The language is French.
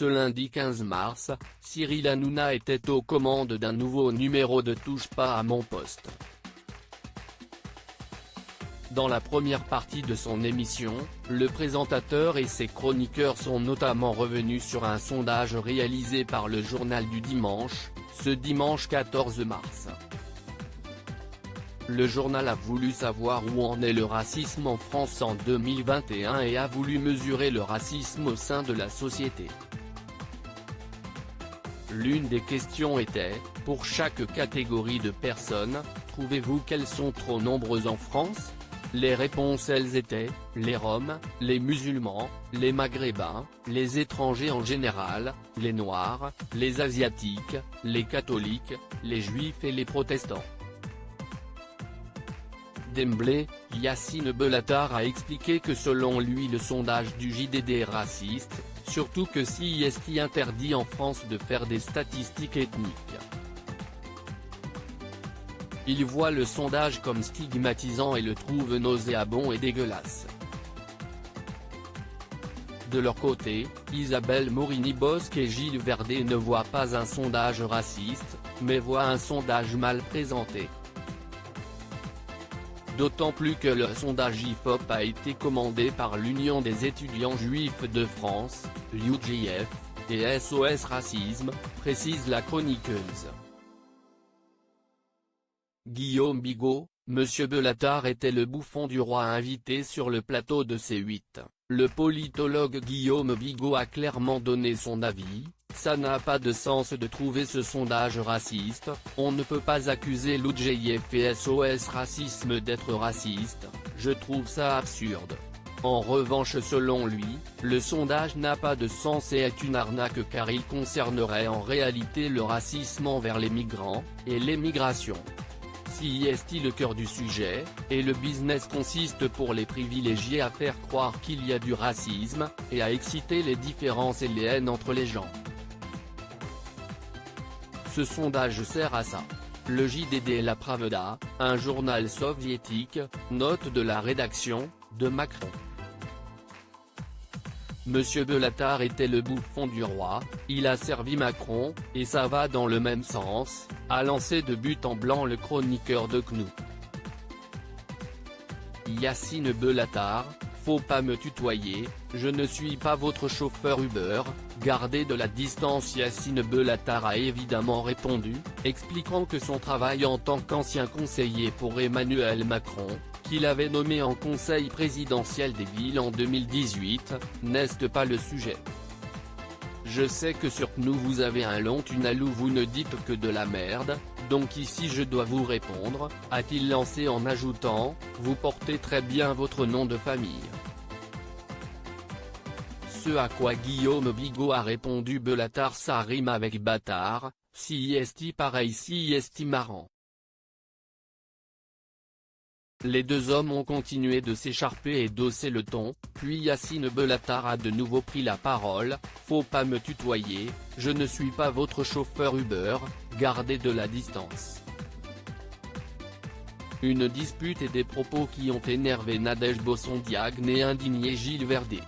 Ce lundi 15 mars, Cyril Hanouna était aux commandes d'un nouveau numéro de Touche pas à mon poste. Dans la première partie de son émission, le présentateur et ses chroniqueurs sont notamment revenus sur un sondage réalisé par le Journal du Dimanche, ce dimanche 14 mars. Le journal a voulu savoir où en est le racisme en France en 2021 et a voulu mesurer le racisme au sein de la société. L'une des questions était, pour chaque catégorie de personnes, trouvez-vous qu'elles sont trop nombreuses en France ? Les réponses elles étaient, les Roms, les musulmans, les Maghrébins, les étrangers en général, les Noirs, les Asiatiques, les catholiques, les Juifs et les protestants. D'emblée, Yacine Bellatar a expliqué que selon lui le sondage du JDD est raciste, surtout que CIST interdit en France de faire des statistiques ethniques. Il voit le sondage comme stigmatisant et le trouve nauséabond et dégueulasse. De leur côté, Isabelle Morini-Bosc et Gilles Verdet ne voient pas un sondage raciste, mais voient un sondage mal présenté. D'autant plus que le sondage IFOP a été commandé par l'Union des étudiants juifs de France, l'UJF, et SOS Racisme, précise la chroniqueuse. Guillaume Bigot, Monsieur Bellatar était le bouffon du roi invité sur le plateau de C8. Le politologue Guillaume Bigot a clairement donné son avis. Ça n'a pas de sens de trouver ce sondage raciste, on ne peut pas accuser l'UJF et SOS Racisme d'être racistes, je trouve ça absurde. En revanche selon lui, le sondage n'a pas de sens et est une arnaque car il concernerait en réalité le racisme envers les migrants, et l'émigration. CIST le cœur du sujet, et le business consiste pour les privilégiés à faire croire qu'il y a du racisme, et à exciter les différences et les haines entre les gens. Ce sondage sert à ça. Le JDD et la Pravda, un journal soviétique, note de la rédaction, de Macron. Monsieur Bellatar était le bouffon du roi, il a servi Macron, et ça va dans le même sens, a lancé de but en blanc le chroniqueur de CNU. Yacine Bellatar, faut pas me tutoyer, je ne suis pas votre chauffeur Uber, gardez de la distance. Yacine Bellatar a évidemment répondu, expliquant que son travail en tant qu'ancien conseiller pour Emmanuel Macron, qu'il avait nommé en conseil présidentiel des villes en 2018, n'est pas le sujet. Je sais que sur CNU vous avez un long tunnel où vous ne dites que de la merde, donc ici je dois vous répondre, a-t-il lancé en ajoutant, vous portez très bien votre nom de famille. Ce à quoi Guillaume Bigot a répondu Bellatar ça rime avec bâtard, CIST pareil CIST marrant. Les deux hommes ont continué de s'écharper et d'hausser le ton, puis Yacine Bellatar a de nouveau pris la parole, faut pas me tutoyer, je ne suis pas votre chauffeur Uber, gardez de la distance. Une dispute et des propos qui ont énervé Nadège Bossondiagne et indigné Gilles Verdet.